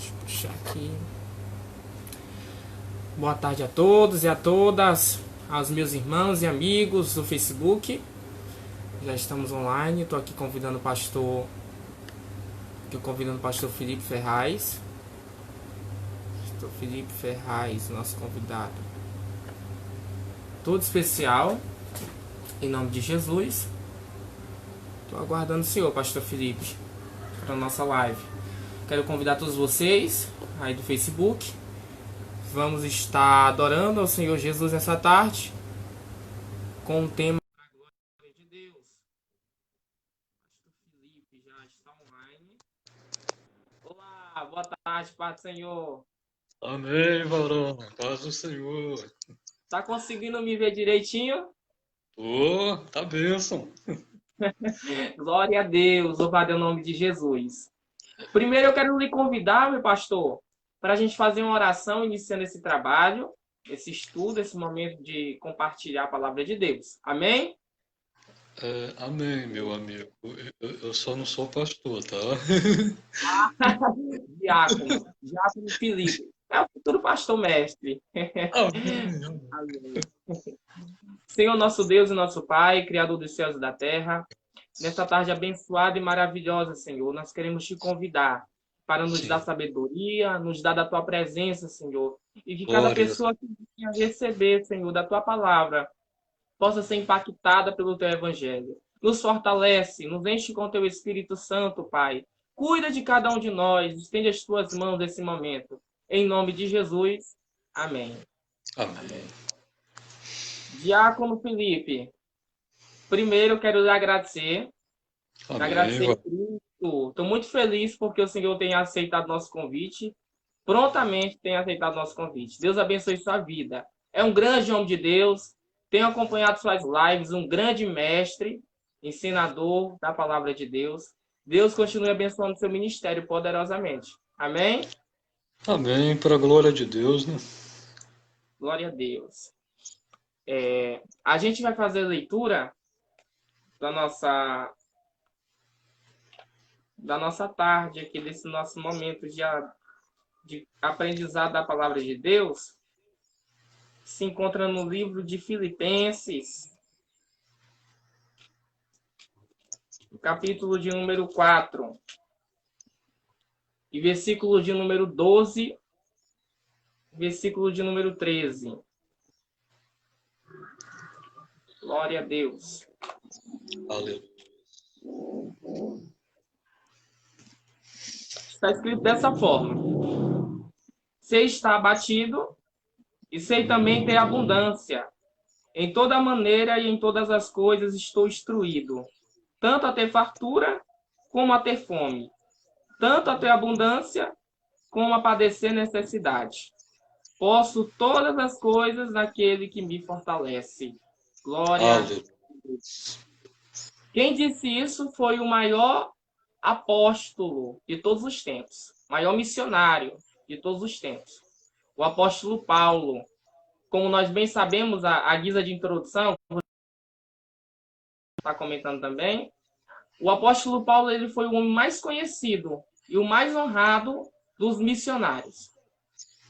Deixa eu puxar aqui. Boa tarde a todos e a todas, aos meus irmãos e amigos do Facebook. Já estamos online. Estou aqui convidando o pastor Felipe Ferraz. Pastor Felipe Ferraz, nosso convidado. Todo especial, em nome de Jesus. Estou aguardando o senhor, pastor Felipe, para a nossa live. Quero convidar todos vocês aí do Facebook. Vamos estar adorando ao Senhor Jesus nessa tarde com o tema A Glória de Deus. Pastor Felipe já está online. Olá, boa tarde, Pai do Senhor. Amém, varão. Paz do Senhor. Tá conseguindo me ver direitinho? Tá bênção. Glória a Deus, louvado é o nome de Jesus. Primeiro eu quero lhe convidar, meu pastor, para a gente fazer uma oração iniciando esse trabalho, esse estudo, esse momento de compartilhar a palavra de Deus. Amém? Amém, meu amigo. Eu só não sou pastor, tá? Diácono Felipe. É o futuro pastor mestre. Amém. Amém. Senhor nosso Deus e nosso Pai, Criador dos céus e da terra, nesta tarde abençoada e maravilhosa, Senhor, nós queremos te convidar para nos dar Sim. sabedoria, nos dar da tua presença, Senhor, e que cada Glórias. pessoa que venha receber, Senhor, da tua palavra, possa ser impactada pelo teu evangelho. Nos fortalece, nos enche com teu Espírito Santo, Pai. Cuida de cada um de nós, estende as tuas mãos nesse momento. Em nome de Jesus, amém. Amém. Diácono Felipe, primeiro eu quero lhe agradecer. Amém, Agradecer a varão. Cristo. Estou muito feliz porque o Senhor tem aceitado nosso convite. Prontamente tem aceitado nosso convite. Deus abençoe sua vida. É um grande homem de Deus. Tenho acompanhado suas lives, um grande mestre, ensinador da palavra de Deus. Deus continue abençoando seu ministério poderosamente. Amém? Amém, para a glória de Deus, né? Glória a Deus. A gente vai fazer a leitura da nossa tarde aqui, desse nosso momento de aprendizado da palavra de Deus, se encontra no livro de Filipenses, capítulo de número 4, e versículo de número 12, versículo de número 13. Glória a Deus. Aleluia. Está escrito dessa forma: sei estar abatido e sei também ter abundância. Em toda maneira e em todas as coisas estou instruído, tanto a ter fartura como a ter fome, tanto a ter abundância como a padecer necessidade. Posso todas as coisas naquele que me fortalece. Glória a Aleluia. Deus. Quem disse isso foi o maior apóstolo de todos os tempos, maior missionário de todos os tempos, o apóstolo Paulo. Como nós bem sabemos, a guisa de introdução, está comentando também, o apóstolo Paulo ele foi o homem mais conhecido e o mais honrado dos missionários,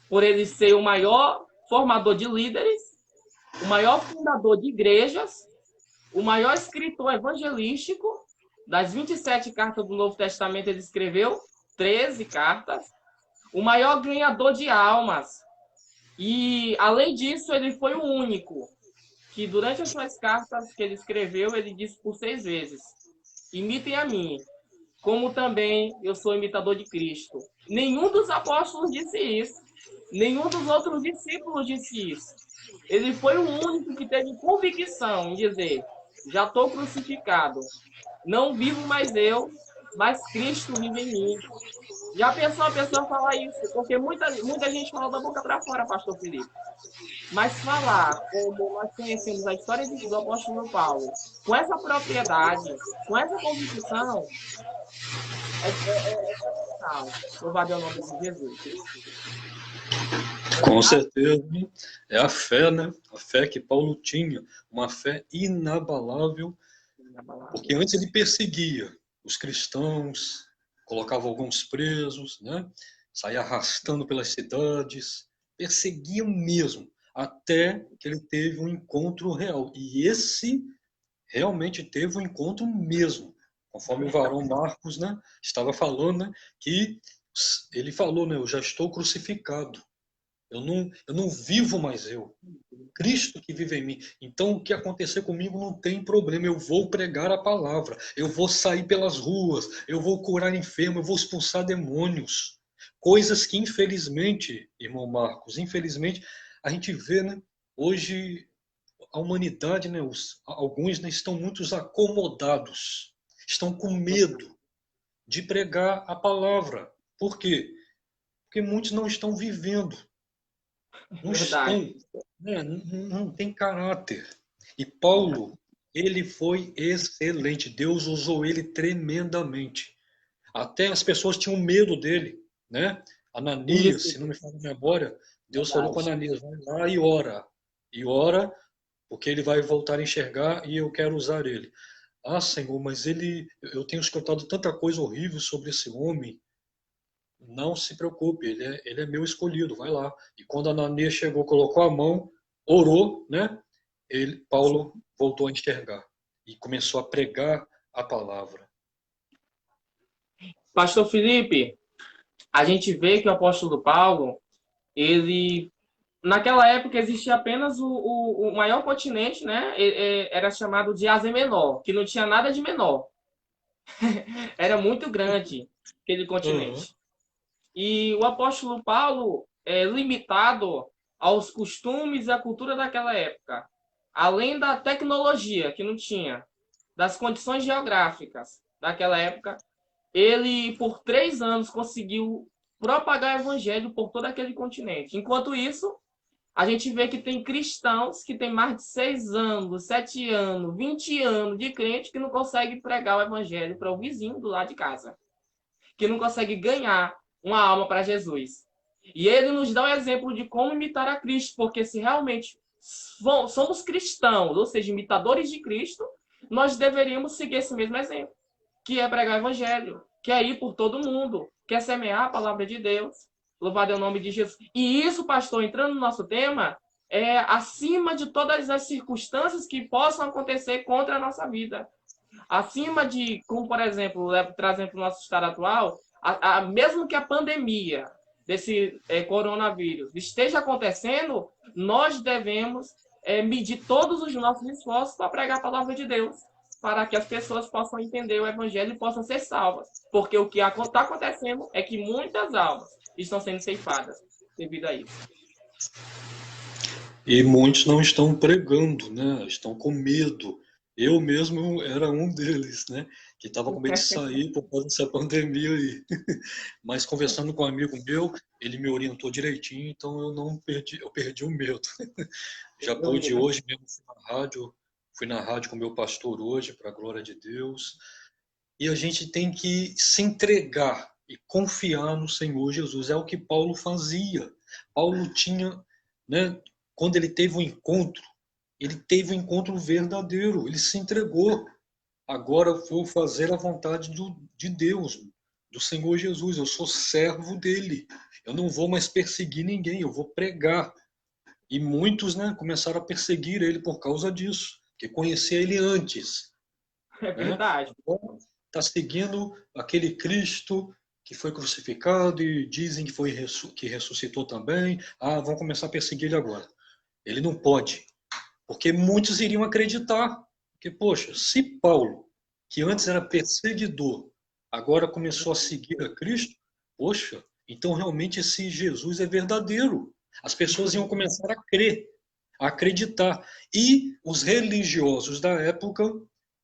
por ele ser o maior formador de líderes, o maior fundador de igrejas, o maior escritor evangelístico. Das 27 cartas do Novo Testamento, ele escreveu 13 cartas. O maior ganhador de almas. E, além disso, ele foi o único que, durante as suas cartas que ele escreveu, ele disse por 6 vezes: imitem a mim, como também eu sou imitador de Cristo. Nenhum dos apóstolos disse isso. Nenhum dos outros discípulos disse isso. Ele foi o único que teve convicção em dizer: já estou crucificado. Não vivo mais eu, mas Cristo vive em mim. Já pensou a pessoa falar isso? Porque muita gente fala da boca para fora, pastor Felipe. Mas falar, como nós conhecemos a história do apóstolo Paulo, com essa propriedade, com essa convicção, é fenomenal. Louvado é o nome de Jesus. Com certeza, né? É a fé, né? A fé que Paulo tinha, uma fé inabalável, porque antes ele perseguia os cristãos, colocava alguns presos, né? saía arrastando pelas cidades, perseguiam mesmo, até que ele teve um encontro real. E esse realmente teve um encontro mesmo, conforme o varão Marcos, né, estava falando, né, que ele falou, né, eu já estou crucificado, eu não vivo mais eu, Cristo que vive em mim. Então, o que acontecer comigo não tem problema. Eu vou pregar a palavra. Eu vou sair pelas ruas. Eu vou curar enfermo. Eu vou expulsar demônios. Coisas que, infelizmente, irmão Marcos, infelizmente, a gente vê, né? Hoje, a humanidade, né? Alguns, né, estão muito acomodados. Estão com medo de pregar a palavra. Por quê? Porque muitos não estão vivendo. Não Verdade. estão, né, não tem caráter. E Paulo, ele foi excelente. Deus usou ele tremendamente. Até as pessoas tinham medo dele, né? Ananias, Isso, se não me falha a memória, Deus falou com verdade. Ananias, vai lá e ora. E ora, porque ele vai voltar a enxergar e eu quero usar ele. Ah, Senhor, mas eu tenho escutado tanta coisa horrível sobre esse homem. Não se preocupe, ele é meu escolhido, vai lá. E quando Ananias chegou, colocou a mão, orou, né? Paulo voltou a enxergar e começou a pregar a palavra. Pastor Felipe, a gente vê que o apóstolo Paulo, ele naquela época existia apenas o maior continente, né? Era chamado de Ásia Menor, que não tinha nada de menor. Era muito grande aquele Uhum. continente. E o apóstolo Paulo é limitado aos costumes e à cultura daquela época, além da tecnologia que não tinha, das condições geográficas daquela época, ele por 3 anos conseguiu propagar o evangelho por todo aquele continente. Enquanto isso, a gente vê que tem cristãos que têm mais de 6 anos, 7 anos, 20 anos de crente que não conseguem pregar o evangelho para o vizinho do lado de casa, que não consegue ganhar uma alma para Jesus. E ele nos dá um exemplo de como imitar a Cristo, porque se realmente somos cristãos, ou seja, imitadores de Cristo, nós deveríamos seguir esse mesmo exemplo, que é pregar o evangelho, que é ir por todo mundo, que é semear a palavra de Deus. Louvado é o nome de Jesus. E isso, pastor, entrando no nosso tema, é acima de todas as circunstâncias que possam acontecer contra a nossa vida. Acima de, como por exemplo, trazendo para o nosso estado atual, mesmo que a pandemia desse coronavírus esteja acontecendo, nós devemos medir todos os nossos esforços para pregar a palavra de Deus, para que as pessoas possam entender o evangelho e possam ser salvas. Porque o que está acontecendo é que muitas almas estão sendo ceifadas devido a isso. E muitos não estão pregando, né? Estão com medo. Eu mesmo era um deles, né? Que estava com medo de sair por causa dessa pandemia aí. Mas conversando com um amigo meu, ele me orientou direitinho, então eu não perdi, eu perdi o medo. Já pude hoje mesmo fui na rádio com o meu pastor hoje, para a glória de Deus. E a gente tem que se entregar e confiar no Senhor Jesus. É o que Paulo fazia. Paulo tinha, né, quando ele teve um encontro verdadeiro, ele se entregou. Agora vou fazer a vontade de Deus, do Senhor Jesus. Eu sou servo dele. Eu não vou mais perseguir ninguém, eu vou pregar. E muitos, né, começaram a perseguir ele por causa disso, que conhecia ele antes, É né? verdade. Agora está seguindo aquele Cristo que foi crucificado e dizem que que ressuscitou também. Ah, vão começar a perseguir ele agora. Ele não pode, porque muitos iriam acreditar. Porque, poxa, se Paulo, que antes era perseguidor, agora começou a seguir a Cristo, poxa, então realmente esse Jesus é verdadeiro. As pessoas iam começar a crer, a acreditar. E os religiosos da época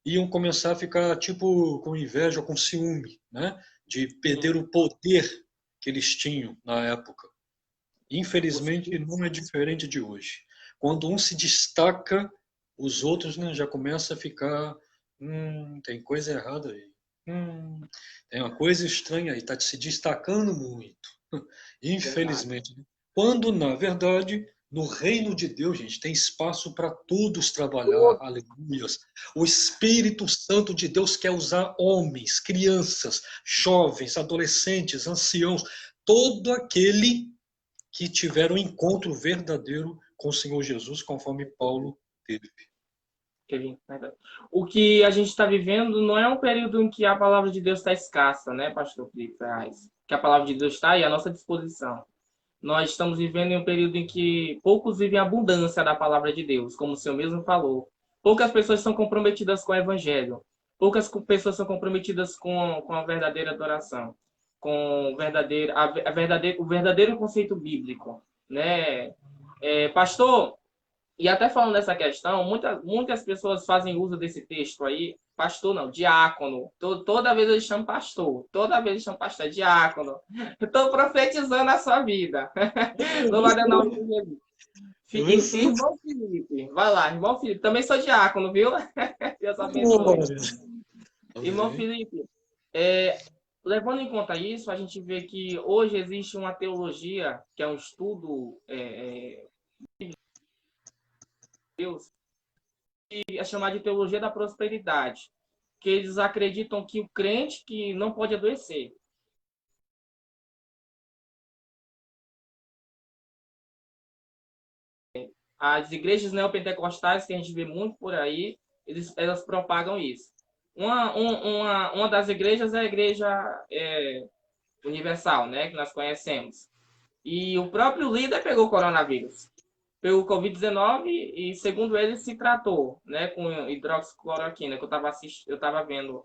iam começar a ficar tipo com inveja, com ciúme, né? De perder o poder que eles tinham na época. Infelizmente, não é diferente de hoje. Quando um se destaca, os outros, né, já começam a ficar, tem coisa errada aí. Tem uma coisa estranha aí, está se destacando muito. Verdade. Infelizmente. Né? Quando, na verdade, no reino de Deus, gente, tem espaço para todos trabalhar, aleluias. O Espírito Santo de Deus quer usar homens, crianças, jovens, adolescentes, anciãos, todo aquele que tiver um encontro verdadeiro com o Senhor Jesus, conforme Paulo teve. O que a gente está vivendo não é um período em que a palavra de Deus está escassa, né, pastor Felipe Ferraz? Que a palavra de Deus está aí à nossa disposição. Nós estamos vivendo em um período em que poucos vivem a abundância da palavra de Deus, como o senhor mesmo falou. Poucas pessoas são comprometidas com o evangelho. Poucas pessoas são comprometidas com a verdadeira adoração, com o verdadeiro conceito bíblico, né? Pastor, e até falando dessa questão, muitas pessoas fazem uso desse texto aí, pastor não, diácono. Toda vez eles chamam pastor, toda vez eles chamam pastor, diácono. Estou profetizando a sua vida. Louvado é o nome de Jesus. Irmão Felipe, vai lá, irmão Felipe, também sou diácono, viu? Deus abençoe. Irmão Felipe, levando em conta isso, a gente vê que hoje existe uma teologia, que é um estudo Deus, que é chamada de teologia da prosperidade, que eles acreditam que o crente que não pode adoecer. As igrejas neopentecostais, que a gente vê muito por aí, elas propagam isso. Uma das igrejas é a Igreja Universal, né, que nós conhecemos. E o próprio líder pegou coronavírus. Pelo Covid-19 e, segundo ele, se tratou, né, com hidroxicloroquina, que eu estava vendo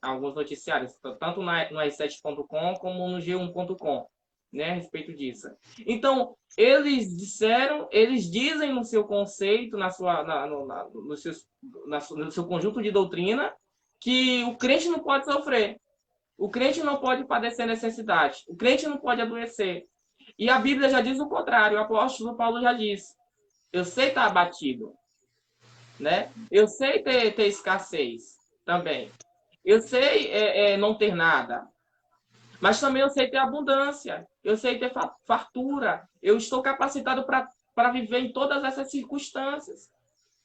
alguns noticiários, tanto no r7.com como no g1.com, né, a respeito disso. Então, eles dizem no seu conceito, no seu conjunto de doutrina, que o crente não pode sofrer, o crente não pode padecer necessidade, o crente não pode adoecer. E a Bíblia já diz o contrário. O apóstolo Paulo já diz: eu sei estar abatido, né? Eu sei ter escassez também. Eu sei não ter nada. Mas também eu sei ter abundância. Eu sei ter fartura. Eu estou capacitado para viver em todas essas circunstâncias.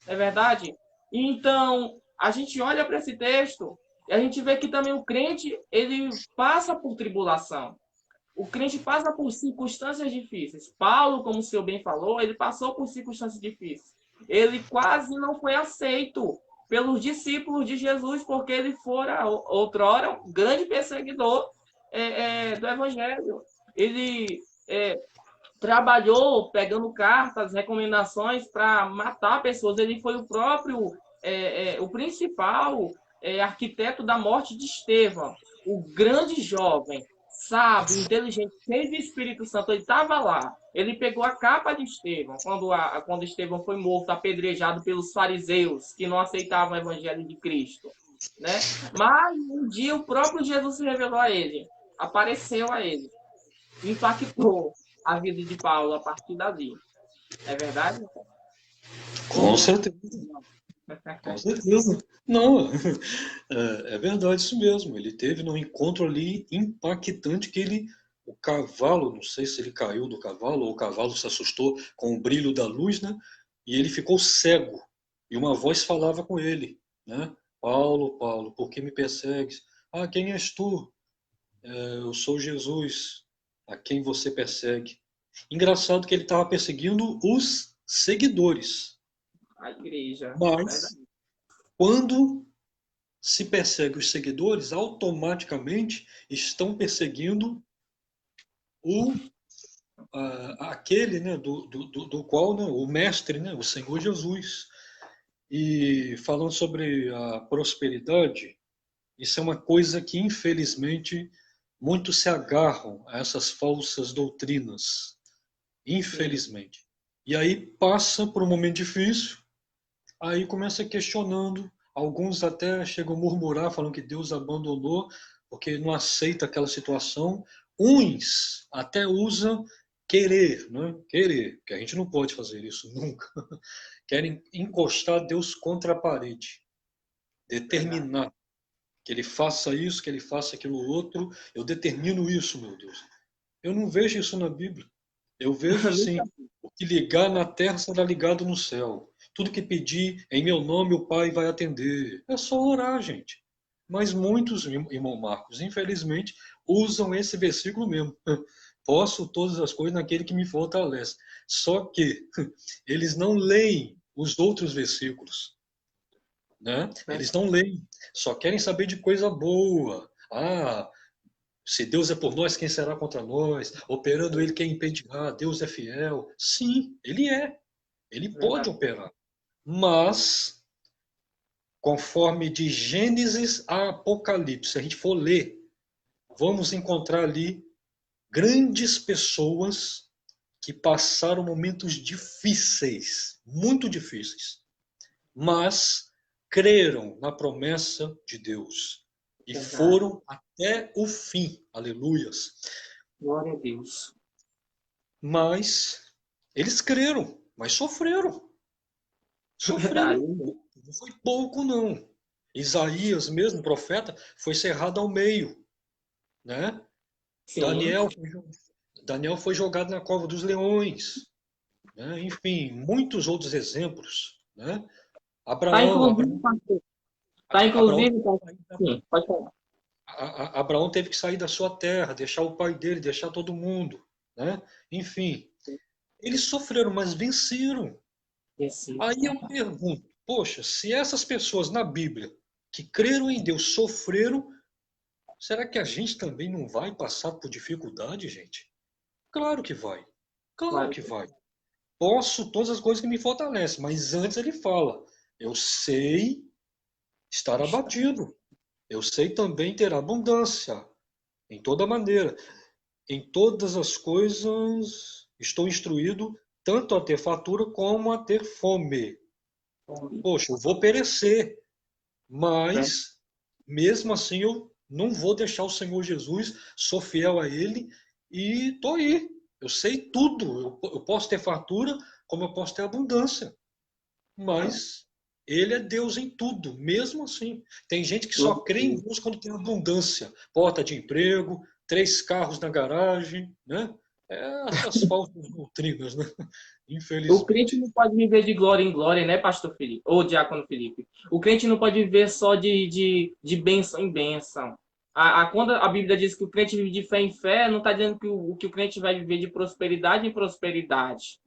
É verdade? Então, a gente olha para esse texto e a gente vê que também o crente, ele passa por tribulação. O crente passa por circunstâncias difíceis. Paulo, como o senhor bem falou, ele passou por circunstâncias difíceis. Ele quase não foi aceito pelos discípulos de Jesus, porque ele fora, outrora, um grande perseguidor do Evangelho. Ele trabalhou pegando cartas, recomendações para matar pessoas. Ele foi o próprio, o principal arquiteto da morte de Estevão. O grande jovem, sábio, inteligente, cheio de Espírito Santo, ele estava lá. Ele pegou a capa de Estevão, quando Estevão foi morto, apedrejado pelos fariseus, que não aceitavam o evangelho de Cristo. Né? Mas um dia o próprio Jesus se revelou a ele, apareceu a ele, impactou a vida de Paulo a partir dali. É verdade? Com certeza. Com certeza. Não, é verdade isso mesmo. Ele teve num encontro ali impactante que o cavalo, não sei se ele caiu do cavalo ou o cavalo se assustou com o brilho da luz, né? E ele ficou cego. E uma voz falava com ele, né? Paulo, Paulo, por que me persegues? Ah, quem és tu? Eu sou Jesus, a quem você persegue. Engraçado que ele estava perseguindo os seguidores. A igreja. Mas quando se persegue os seguidores, automaticamente estão perseguindo aquele, né, do qual, né, o mestre, né, o Senhor Jesus. E falando sobre a prosperidade, isso é uma coisa que, infelizmente, muitos se agarram a essas falsas doutrinas. Infelizmente. E aí passa por um momento difícil, aí começa questionando. Alguns até chegam a murmurar, falando que Deus abandonou, porque não aceita aquela situação. Uns até usam querer, né? Querer, que a gente não pode fazer isso nunca. Querem encostar Deus contra a parede, determinar que ele faça isso, que ele faça aquilo outro. Eu determino isso, meu Deus. Eu não vejo isso na Bíblia. Eu vejo assim, o que ligar na terra será ligado no céu. Tudo que pedir em meu nome o Pai vai atender. É só orar, gente. Mas muitos, irmão Marcos, infelizmente, usam esse versículo mesmo. Posso todas as coisas naquele que me fortalece. Só que eles não leem os outros versículos, né? Eles não leem, só querem saber de coisa boa. Ah, se Deus é por nós, quem será contra nós? Operando ele, quem impedirá? Deus é fiel. Sim, ele é. Ele pode Verdade. operar. Mas, conforme de Gênesis a Apocalipse, se a gente for ler, vamos encontrar ali grandes pessoas que passaram momentos difíceis, muito difíceis, mas creram na promessa de Deus e Verdade. foram até o fim. Aleluias. Glória a Deus. Mas eles creram, mas sofreram. Verdade. Sofreram. Não foi pouco, não. Isaías mesmo, profeta, foi cerrado ao meio, né? Sim. Daniel foi jogado na cova dos leões, né? Enfim, muitos outros exemplos, né? Tá inclusive, pastor. Tá Abraão, inclusive, sim, pode falar. Abraão teve que sair da sua terra, deixar o pai dele, deixar todo mundo, né? Enfim, eles sofreram, mas venceram. Esse, Aí eu pergunto, poxa, se essas pessoas na Bíblia que creram em Deus sofreram, será que a gente também não vai passar por dificuldade, gente? Claro que vai. Claro claro que que vai. Posso todas as coisas que me fortalecem, mas antes ele fala, eu sei estar está. abatido. Eu sei também ter abundância, em toda maneira. Em todas as coisas estou instruído, tanto a ter fartura como a ter fome. Poxa, eu vou perecer, Né? mas mesmo assim eu não vou deixar o Senhor Jesus, sou fiel a Ele e estou aí. Eu sei tudo. Eu posso ter fartura, como eu posso ter abundância. Mas Ele é Deus em tudo, mesmo assim. Tem gente que só crê em Deus quando tem abundância. Porta de emprego, 3 carros na garagem, né? É essas falsas doutrinas, né? O crente Infelizmente. não pode viver de glória em glória, né, pastor Felipe? Ou diácono Felipe? O crente não pode viver só de bênção em bênção. Quando a Bíblia diz que o crente vive de fé em fé, não está dizendo que o crente vai viver de prosperidade em prosperidade,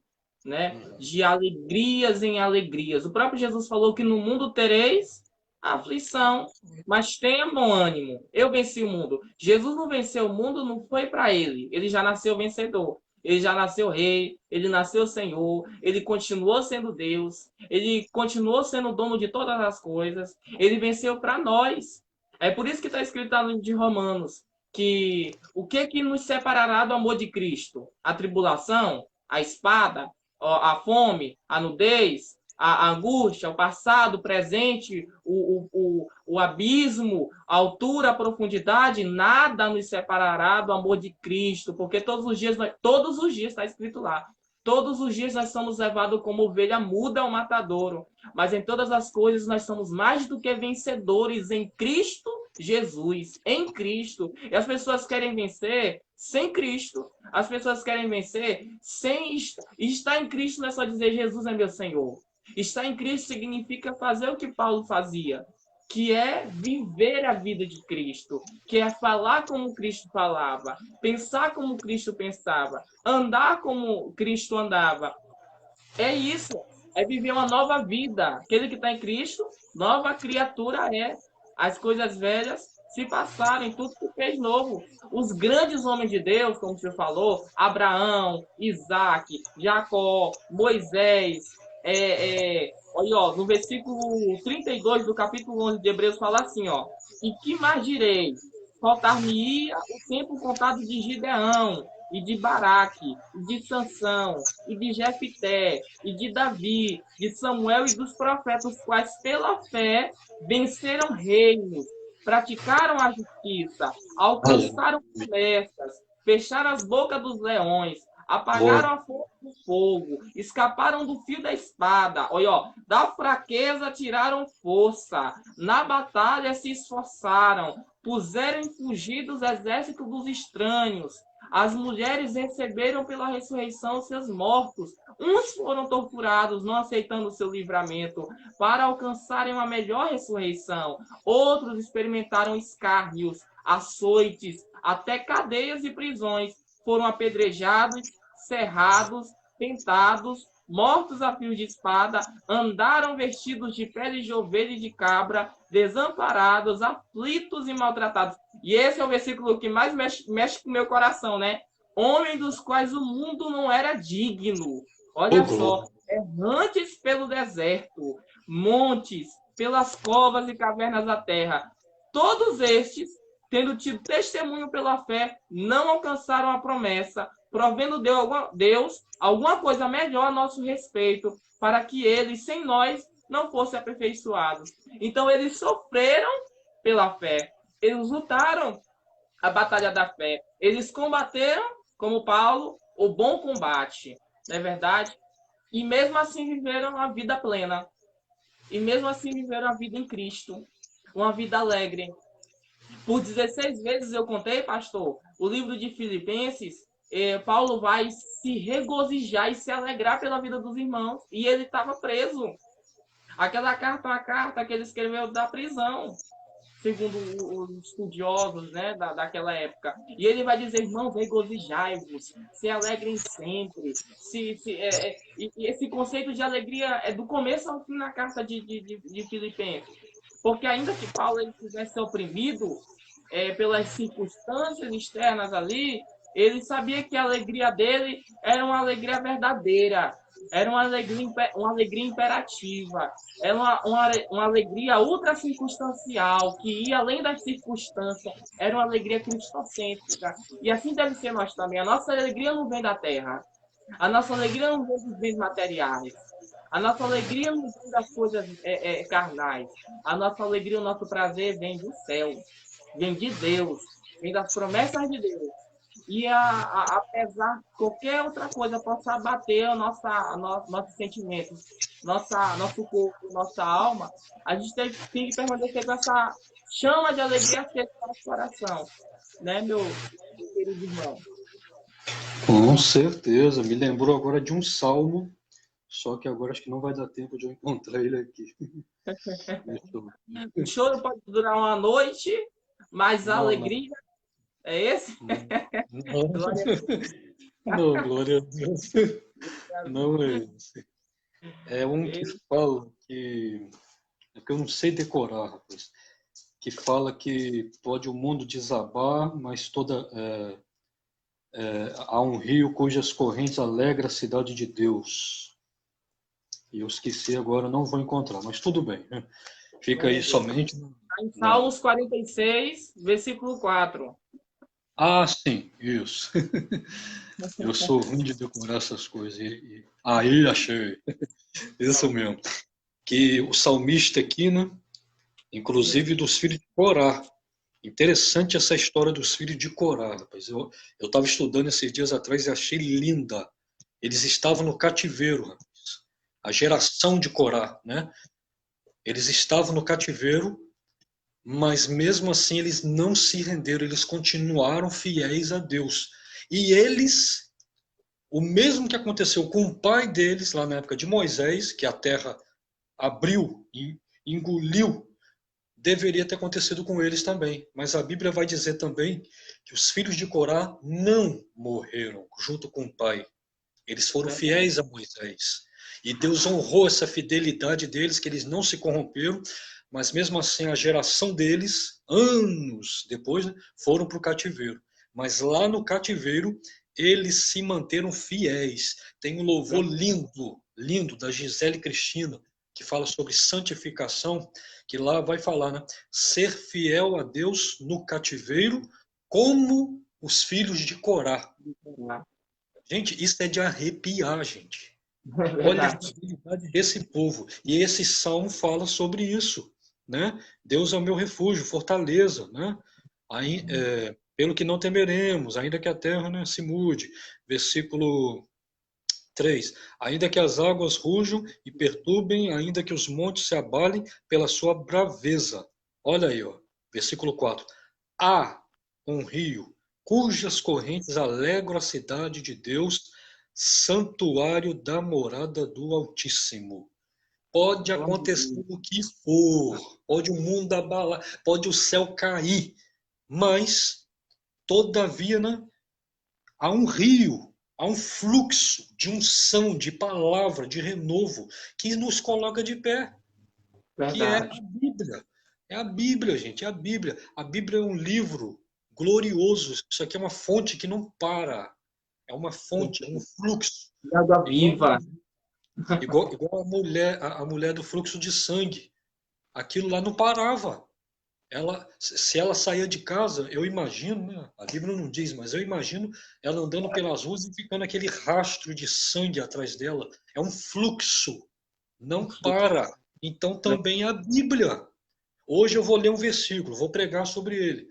né? De alegrias em alegrias. O próprio Jesus falou que no mundo tereis aflição, mas tenha bom ânimo. Eu venci o mundo. Jesus não venceu o mundo, não foi para ele. Ele já nasceu vencedor. Ele já nasceu rei, ele nasceu Senhor, ele continuou sendo Deus, ele continuou sendo dono de todas as coisas, ele venceu para nós. É por isso que está escrito lá no livro de Romanos que o que nos separará do amor de Cristo? A tribulação, a espada, a fome, a nudez, a angústia, o passado, o presente, o abismo, a altura, a profundidade, nada nos separará do amor de Cristo, porque todos os dias está escrito lá, todos os dias nós somos levados como ovelha muda ao matadouro, mas em todas as coisas nós somos mais do que vencedores em Cristo Jesus, em Cristo. E as pessoas querem vencer sem Cristo. As pessoas querem vencer sem estar em Cristo. Não é só dizer Jesus é meu Senhor. Estar em Cristo significa fazer o que Paulo fazia, que é viver a vida de Cristo, que é falar como Cristo falava, pensar como Cristo pensava, andar como Cristo andava. É isso, é viver uma nova vida. Aquele que está em Cristo, nova criatura é. As coisas velhas se passaram, tudo se fez novo. Os grandes homens de Deus, como você falou, Abraão, Isaac, Jacó, Moisés, olha, ó, no versículo 32 do capítulo 11 de Hebreus fala assim, ó, e que mais direi? Faltar-me-ia o tempo contado de Gideão, e de Baraque, e de Sansão, e de Jefité, e de Davi, de Samuel e dos profetas, os quais pela fé venceram reinos, praticaram a justiça, alcançaram promessas, fecharam as bocas dos leões, apagaram a força do fogo, escaparam do fio da espada. Olha, ó, da fraqueza tiraram força, na batalha se esforçaram, puseram em fugir os exércitos dos estranhos. As mulheres receberam pela ressurreição seus mortos. Uns foram torturados, não aceitando o seu livramento, para alcançarem uma melhor ressurreição. Outros experimentaram escárnios, açoites, até cadeias e prisões. Foram apedrejados, cerrados, tentados, mortos a fio de espada, andaram vestidos de pele de ovelha e de cabra, desamparados, aflitos e maltratados. E esse é o versículo que mais mexe com o meu coração, né? Homens dos quais o mundo não era digno. Olha só, errantes pelo deserto, montes, pelas covas e cavernas da terra. Todos estes, tendo tido testemunho pela fé, não alcançaram a promessa, provendo Deus alguma coisa melhor a nosso respeito, para que eles, sem nós, não fossem aperfeiçoados. Então, eles sofreram pela fé. Eles lutaram a batalha da fé. Eles combateram, como Paulo, o bom combate. Não é verdade? E mesmo assim viveram a vida plena. E mesmo assim viveram a vida em Cristo. Uma vida alegre. Por 16 vezes eu contei, pastor, o livro de Filipenses, Paulo vai se regozijar e se alegrar pela vida dos irmãos. E ele estava preso. Aquela carta é uma carta que ele escreveu da prisão, segundo os estudiosos, né, daquela época. E ele vai dizer, irmãos, regozijai-vos, se alegrem sempre. E esse conceito de alegria é do começo ao fim na carta de Filipenses. Porque ainda que Paulo ele tivesse oprimido pelas circunstâncias externas ali, ele sabia que a alegria dele era uma alegria verdadeira, era uma alegria imperativa, era uma alegria ultra circunstancial, que ia além das circunstâncias, era uma alegria cristocêntrica. E assim deve ser nós também. A nossa alegria não vem da terra, a nossa alegria não vem dos bens materiais, a nossa alegria não vem das coisas carnais, a nossa alegria, o nosso prazer vem do céu, vem de Deus, vem das promessas de Deus. E apesar de qualquer outra coisa possa abater nossos sentimentos, nosso corpo, nossa alma, a gente tem que permanecer com essa chama de alegria acesa no nosso coração. Né, meu querido irmão? Com certeza. Me lembrou agora de um salmo, só que agora acho que não vai dar tempo de eu encontrar ele aqui. O choro pode durar uma noite, mas a alegria é esse? Não. Não, glória a Deus. Não é esse. É um que fala que... É porque eu não sei decorar, rapaz. Que fala que pode o mundo desabar, mas há um rio cujas correntes alegra a cidade de Deus. E eu esqueci agora, não vou encontrar, mas tudo bem. Né? Fica aí somente... Em Salmos 46, versículo 4. Ah, sim, isso. Eu sou ruim de decorar essas coisas. Aí achei. Isso mesmo. Que o salmista aqui, né? Inclusive dos filhos de Corá. Interessante essa história dos filhos de Corá, rapaz. Eu estava estudando esses dias atrás e achei linda. Eles estavam no cativeiro, rapaz. A geração de Corá, né? Eles estavam no cativeiro, mas mesmo assim eles não se renderam, eles continuaram fiéis a Deus. E eles, o mesmo que aconteceu com o pai deles, lá na época de Moisés, que a terra abriu e engoliu, deveria ter acontecido com eles também. Mas a Bíblia vai dizer também que os filhos de Corá não morreram junto com o pai. Eles foram fiéis a Moisés. E Deus honrou essa fidelidade deles, que eles não se corromperam, mas mesmo assim a geração deles, anos depois, né, foram para o cativeiro. Mas lá no cativeiro, eles se manteram fiéis. Tem um louvor lindo, lindo, da Gisele Cristina, que fala sobre santificação, que lá vai falar, né? Ser fiel a Deus no cativeiro, como os filhos de Corá. Gente, isso é de arrepiar, gente. Olha a fidelidade desse povo. E esse salmo fala sobre isso, né? Deus é o meu refúgio, fortaleza, né? Aí, pelo que não temeremos, ainda que a terra, né, se mude. Versículo 3. Ainda que as águas rujam e perturbem, ainda que os montes se abalem pela sua braveza. Olha aí, ó. Versículo 4. Há um rio cujas correntes alegram a cidade de Deus, santuário da morada do Altíssimo. Pode acontecer o que for, pode o mundo abalar, pode o céu cair, Mas, todavia, né, há um rio, há um fluxo de unção, de palavra, de renovo, que nos coloca de pé, que é a Verdade. Bíblia. É a Bíblia, gente, é a Bíblia. A Bíblia é um livro glorioso. Isso aqui é uma fonte que não para. É uma fonte, é um fluxo. Água Igual, viva. igual a mulher do fluxo de sangue. Aquilo lá não parava. Se ela saía de casa, eu imagino, né? A Bíblia não diz, mas eu imagino ela andando pelas ruas e ficando aquele rastro de sangue atrás dela. É um fluxo, não para. Então também a Bíblia. Hoje eu vou ler um versículo, vou pregar sobre ele.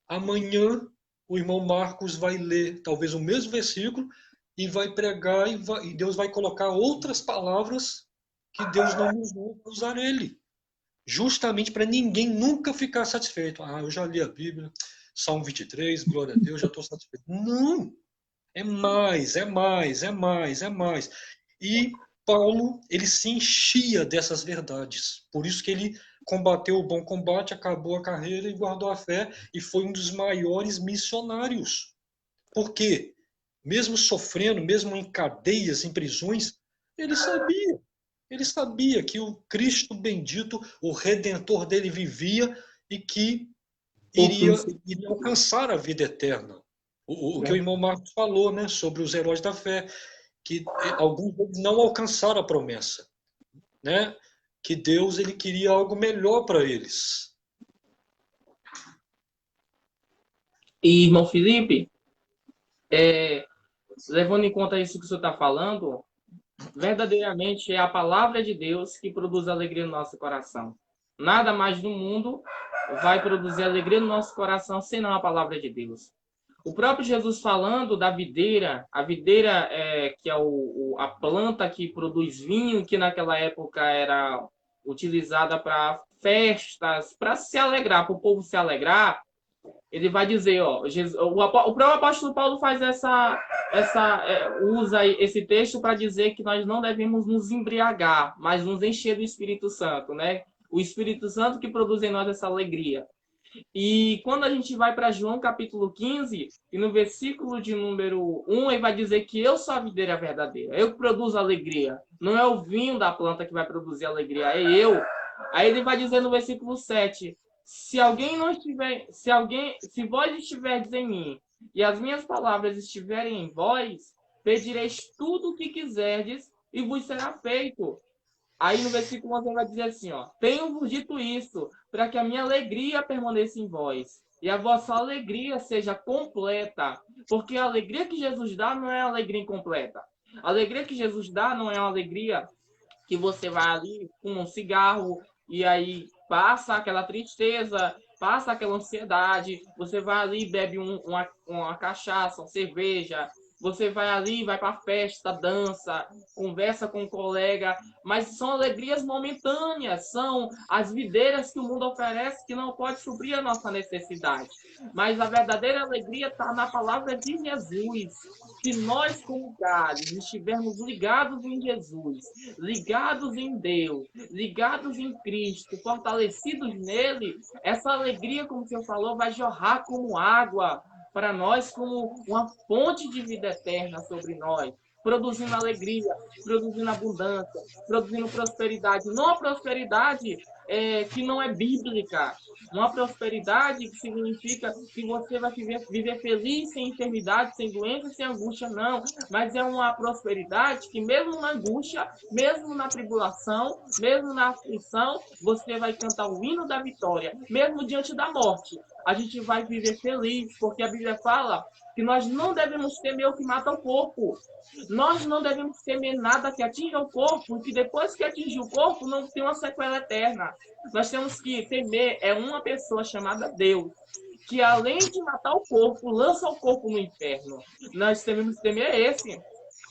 Amanhã o irmão Marcos vai ler talvez o mesmo versículo e vai pregar e Deus vai colocar outras palavras que Deus não usou para usar ele. Justamente para ninguém nunca ficar satisfeito. Ah, eu já li a Bíblia, Salmo 23, glória a Deus, já estou satisfeito. Não! É mais, é mais, é mais, é mais. E Paulo, ele se enchia dessas verdades. Por isso que ele combateu o bom combate, acabou a carreira e guardou a fé e foi um dos maiores missionários. Por quê? Mesmo sofrendo, mesmo em cadeias, em prisões, ele sabia. Ele sabia que o Cristo bendito, o Redentor dele vivia e que iria alcançar a vida eterna. O que o irmão Marcos falou, né, sobre os heróis da fé, que alguns deles não alcançaram a promessa, né? Que Deus ele queria algo melhor para eles. E, irmão Felipe, levando em conta isso que o senhor está falando, verdadeiramente é a palavra de Deus que produz alegria no nosso coração. Nada mais no mundo vai produzir alegria no nosso coração senão a palavra de Deus. O próprio Jesus falando da videira, a videira que é a planta que produz vinho, que naquela época era utilizada para festas, para se alegrar, para o povo se alegrar. Ele vai dizer, ó, Jesus, o próprio apóstolo Paulo faz usa esse texto para dizer que nós não devemos nos embriagar, mas nos encher do Espírito Santo, né? O Espírito Santo que produz em nós essa alegria. E quando a gente vai para João capítulo 15, e no versículo de número 1, ele vai dizer que eu sou a videira verdadeira, eu que produzo alegria. Não é o vinho da planta que vai produzir alegria, é eu. Aí ele vai dizer no versículo 7, se alguém não estiver, se vós estiverdes em mim, e as minhas palavras estiverem em vós, pedireis tudo o que quiserdes, e vos será feito. Aí no versículo 11 ele vai dizer assim, ó, tenho-vos dito isso, para que a minha alegria permaneça em vós, e a vossa alegria seja completa, porque a alegria que Jesus dá não é a alegria incompleta. A alegria que Jesus dá não é uma alegria que você vai ali com um cigarro e aí passa aquela tristeza, passa aquela ansiedade, você vai ali e bebe uma cachaça, uma cerveja, você vai ali, vai para a festa, dança, conversa com um colega, mas são alegrias momentâneas, são as videiras que o mundo oferece que não pode suprir a nossa necessidade. Mas a verdadeira alegria está na palavra de Jesus. Se nós, como galhos, estivermos ligados em Jesus, ligados em Deus, ligados em Cristo, fortalecidos nele, essa alegria, como o Senhor falou, vai jorrar como água para nós, como uma fonte de vida eterna sobre nós, produzindo alegria, produzindo abundância, produzindo prosperidade. Não a prosperidade que não é bíblica, uma prosperidade que significa que você vai viver feliz, sem enfermidade, sem doença, sem angústia, não. Mas é uma prosperidade que mesmo na angústia, mesmo na tribulação, mesmo na aflição, você vai cantar o hino da vitória. Mesmo diante da morte, a gente vai viver feliz, porque a Bíblia fala que nós não devemos temer o que mata o corpo. Nós não devemos temer nada que atinja o corpo, porque depois que atingir o corpo, não tem uma sequela eterna. Nós temos que temer uma pessoa chamada Deus, que além de matar o corpo, lança o corpo no inferno. Nós devemos temer esse.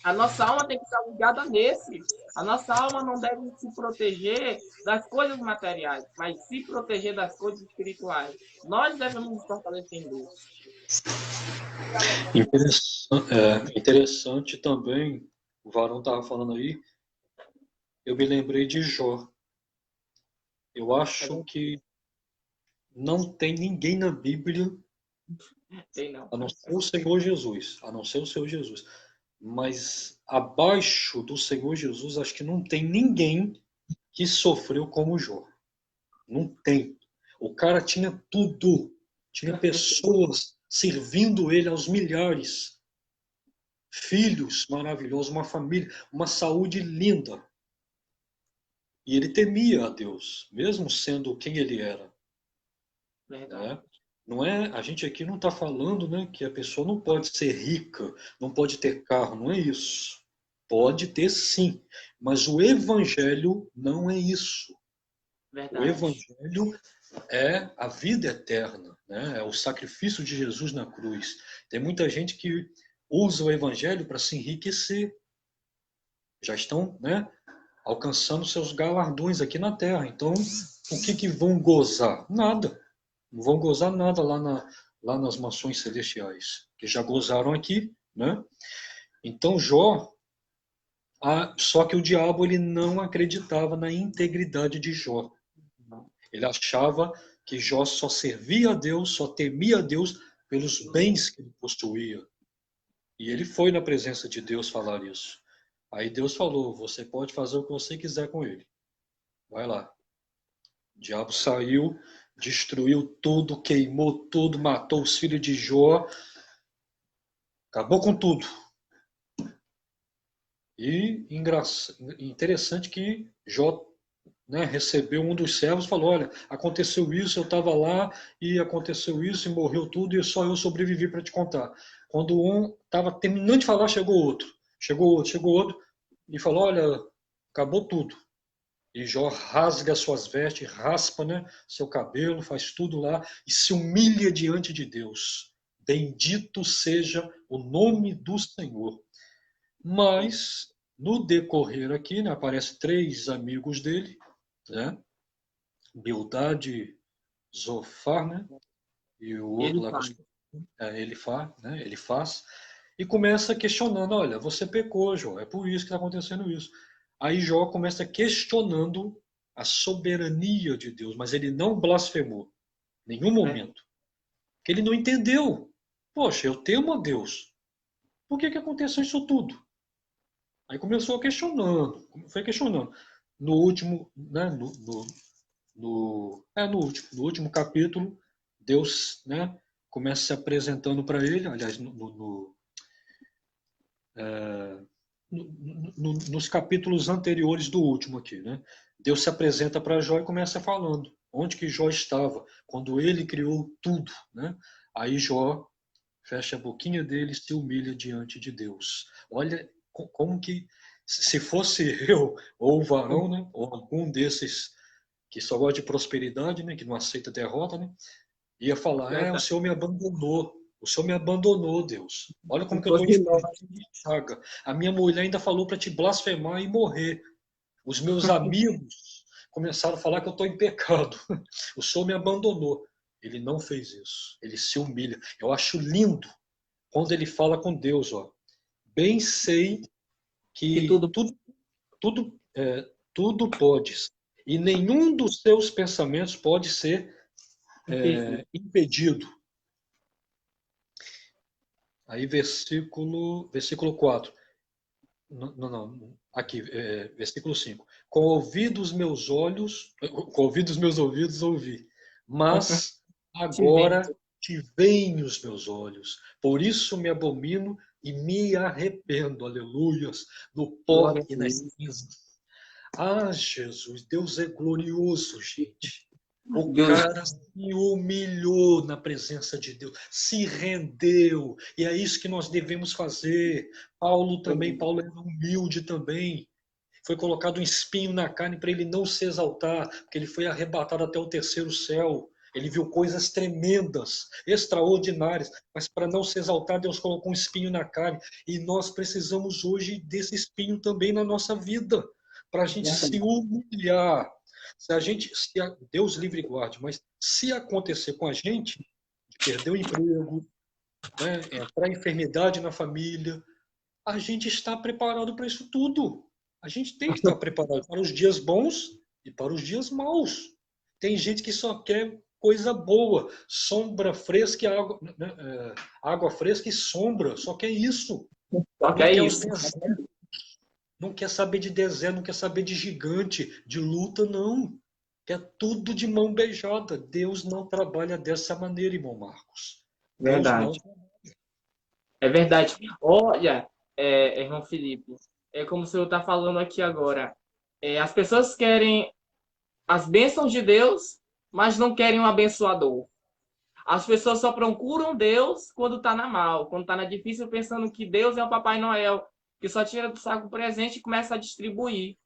A nossa alma tem que estar ligada nesse. A nossa alma não deve se proteger das coisas materiais, mas se proteger das coisas espirituais. Nós devemos nos fortalecer em Deus. Interessante também, o Varão estava falando aí, eu me lembrei de Jó. Eu acho que Não tem ninguém na Bíblia, Tem não. a não ser o Senhor Jesus, a não ser o Senhor Jesus. Mas abaixo do Senhor Jesus, acho que não tem ninguém que sofreu como Jó. Não tem. O cara tinha tudo. Tinha pessoas servindo ele aos milhares. Filhos maravilhosos, uma família, uma saúde linda. E ele temia a Deus, mesmo sendo quem ele era. Verdade. Né? Não é, a gente aqui não está falando, né, que a pessoa não pode ser rica, não pode ter carro, não é isso. Pode ter sim, mas o evangelho não é isso. O Verdade. evangelho é a vida eterna, né? É o sacrifício de Jesus na cruz. Tem muita gente que usa o evangelho para se enriquecer. Já estão, né, alcançando seus galardões aqui na terra. Então, o que vão gozar? Nada. Não vão gozar nada lá nas mansões celestiais, que já gozaram aqui, né? Então, Jó, só que o diabo ele não acreditava na integridade de Jó. Ele achava que Jó só servia a Deus, só temia a Deus pelos bens que ele possuía. E ele foi na presença de Deus falar isso. Aí Deus falou: você pode fazer o que você quiser com ele. Vai lá. O diabo saiu, destruiu tudo, queimou tudo, matou os filhos de Jó, acabou com tudo. E interessante que Jó, né, recebeu um dos servos e falou: olha, aconteceu isso, eu estava lá e aconteceu isso e morreu tudo e só eu sobrevivi para te contar. Quando um estava terminando de falar, chegou outro e falou: olha, acabou tudo. E Jó rasga suas vestes, raspa, né, seu cabelo, faz tudo lá e se humilha diante de Deus. Bendito seja o nome do Senhor. Mas, no decorrer aqui, né, aparecem três amigos dele, né? Bildade, Zofar, né? E o outro Ele lá, faz. Elifaz, né? Elifaz, e começa questionando: olha, você pecou, Jó, é por isso que está acontecendo isso. Aí Jó começa questionando a soberania de Deus, mas ele não blasfemou, em nenhum Né? momento. Porque ele não entendeu. Poxa, eu temo a Deus. Por que aconteceu isso tudo? Aí começou questionando, foi questionando. No último, né, no último capítulo, Deus, né, começa se apresentando para ele, aliás, nos capítulos anteriores do último aqui, né? Deus se apresenta para Jó e começa falando onde que Jó estava quando ele criou tudo, né? Aí Jó fecha a boquinha dele e se humilha diante de Deus. Olha como que, se fosse eu ou o varão, né, ou algum desses que só gosta de prosperidade, né, que não aceita derrota, né, ia falar: o Senhor me abandonou. O Senhor me abandonou, Deus. Olha como Se que eu estou fosse nós, em chaga. A minha mulher ainda falou para te blasfemar e morrer. Os meus amigos começaram a falar que eu estou em pecado. O Senhor me abandonou. Ele não fez isso. Ele se humilha. Eu acho lindo quando ele fala com Deus, ó. Bem sei que que tudo tudo podes, e nenhum dos seus pensamentos pode ser impedido. impedido. Aí versículo 4. Não. Aqui, versículo 5. Com ouvidos meus ouvidos ouvi, mas Te vendo. agora te veem os meus olhos. Por isso me abomino e me arrependo, aleluias, no pó Glória a e nas Deus. cinzas. Ah, Jesus, Deus é glorioso, gente. O Deus, cara se humilhou na presença de Deus, se rendeu, e é isso que nós devemos fazer. Paulo era humilde também. Foi colocado um espinho na carne para ele não se exaltar, porque ele foi arrebatado até o terceiro céu. Ele viu coisas tremendas, extraordinárias, mas para não se exaltar, Deus colocou um espinho na carne. E nós precisamos hoje desse espinho também na nossa vida, para a gente se humilhar. Deus livre e guarde, mas se acontecer com a gente, de perder o emprego, né, entrar em enfermidade na família, a gente está preparado para isso tudo. A gente tem que estar preparado para os dias bons e para os dias maus. Tem gente que só quer coisa boa. Sombra fresca e água, né, água fresca e sombra. Só que é isso. Só que Não é quer os isso. desertos, não quer saber de deserto, não quer saber de gigante, de luta, não. Quer tudo de mão beijada. Deus não trabalha dessa maneira, irmão Marcos. Deus não. Verdade. É verdade. Olha, irmão Felipe, é como o senhor está falando aqui agora. As pessoas querem as bênçãos de Deus, mas não querem um abençoador. As pessoas só procuram Deus quando está na mal, quando está na difícil, pensando que Deus é o Papai Noel, que só tira do saco o presente e começa a distribuir.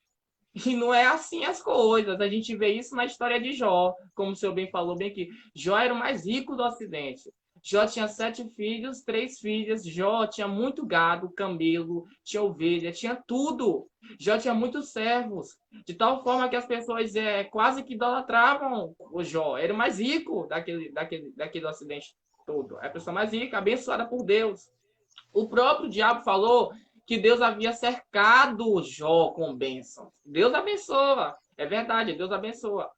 E não é assim as coisas. A gente vê isso na história de Jó, como o senhor bem falou bem aqui. Jó era o mais rico do Ocidente. Jó tinha 7 filhos, 3 filhas. Jó tinha muito gado, camelo, tinha ovelha, tinha tudo. Jó tinha muitos servos, de tal forma que as pessoas quase que idolatravam o Jó. Era o mais rico daquele Ocidente todo. É a pessoa mais rica, abençoada por Deus. O próprio diabo falou que Deus havia cercado Jó com bênçãos. Deus abençoa. É verdade, Deus abençoa.